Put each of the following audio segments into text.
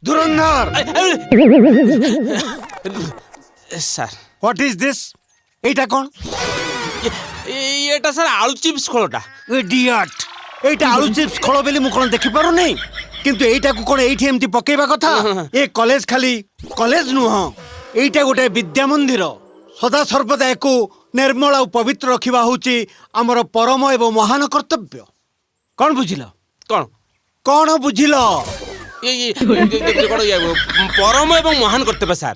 Dhurandhar sir what is this एटा कौन एटा sir आलू chips खोलटा idiot एटा आलू चिप्स खोल बेली मु कोन देखि पारो नै किंतु एटा को कोन एठी एम्ति पकेबा कथा ए कॉलेज खाली कॉलेज नु हां एटा गोटे विद्या मंदिर सदा सर्वदा एको निर्मल और पवित्र रखिबा होची हमर परम एवं महान कर्तव्य कौन बुझिलो कौन कौन बुझिलो ये परम एवं महान कर्तव्य सर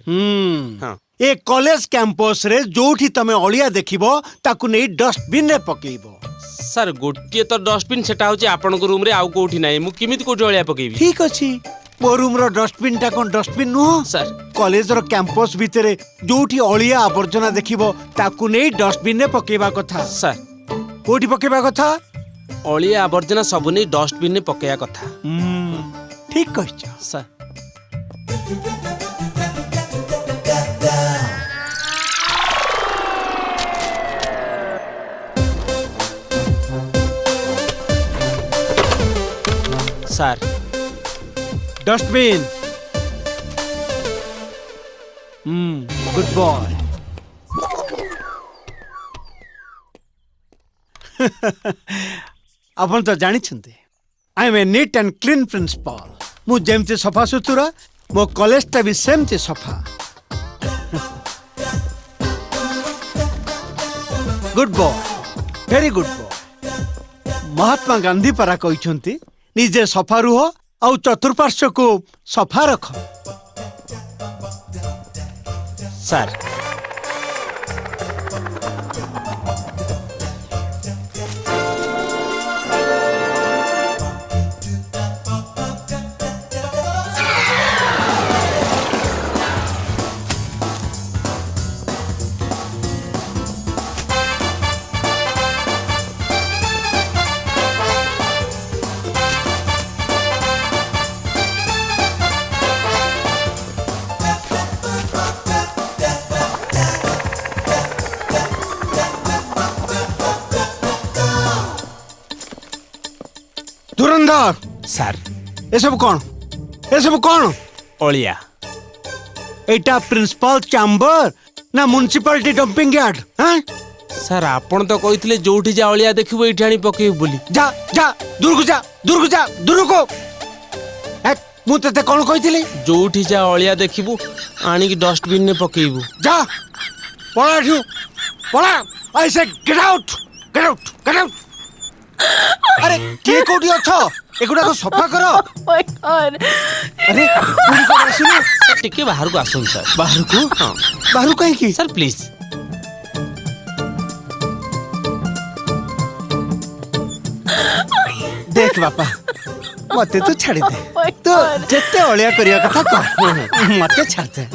हाँ ए कॉलेज कैंपस रे जोठी तमे अलिया देखिबो ताकू नै डस्टबिन रे पकेइबो सर गोटे तो डस्टबिन सेटा होची आपन को रूम रे आउ कोठी नाही मु किमित कोठी अलिया पकेबी ठीक अछि मो रूम रो डस्टबिन टा कोन डस्टबिन नुह सर कॉलेज रो कैंपस भितरे जोठी अलिया आवर्जना देखिबो ताकू नै डस्टबिन रे पकेइबा कथा सर कोठी पकेइबा कथा अलिया आवर्जना सब नै डस्टबिन रे पकेया कथा ठीक कहछ sir sir dustbin good boy अपन तो जानी छंते I am a neat and clean principal मु जेमते सफा सुतुरा मो कॉलेज टा भी सेमते सफा good boy very good boy Mahatma Gandhi परा कहते निजे सफा रुह और चतुर्पार्श्व को सफा रख सर धुरंधर सर ये सब कौन अलिया एटा प्रिंसिपल चैम्बर ना म्युनिसिपालिटी डंपिंग यार्ड हैं सर आपण तो कहितले जोठी जा अलिया देखिबो एठी आनी पकेबो बोली जा जा दूर को ए मु तते कोन कहितली जोठी जा अलिया देखिबो आनी की डस्टबिन ने पकेबो जा पळा आई से गेट आउट अरे के कोडी अछो एगुडा को सफा करो माय गॉड अरे पूरी को आसुनो सर टिके बाहर को आसन सर बाहर को हाँ बाहर कहीं की सर प्लीज देख बापा मते तो छाड़ी दे my तो God. जेते अलिया करिया कथा कह मते छाड़ दे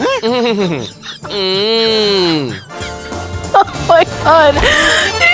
माय गॉड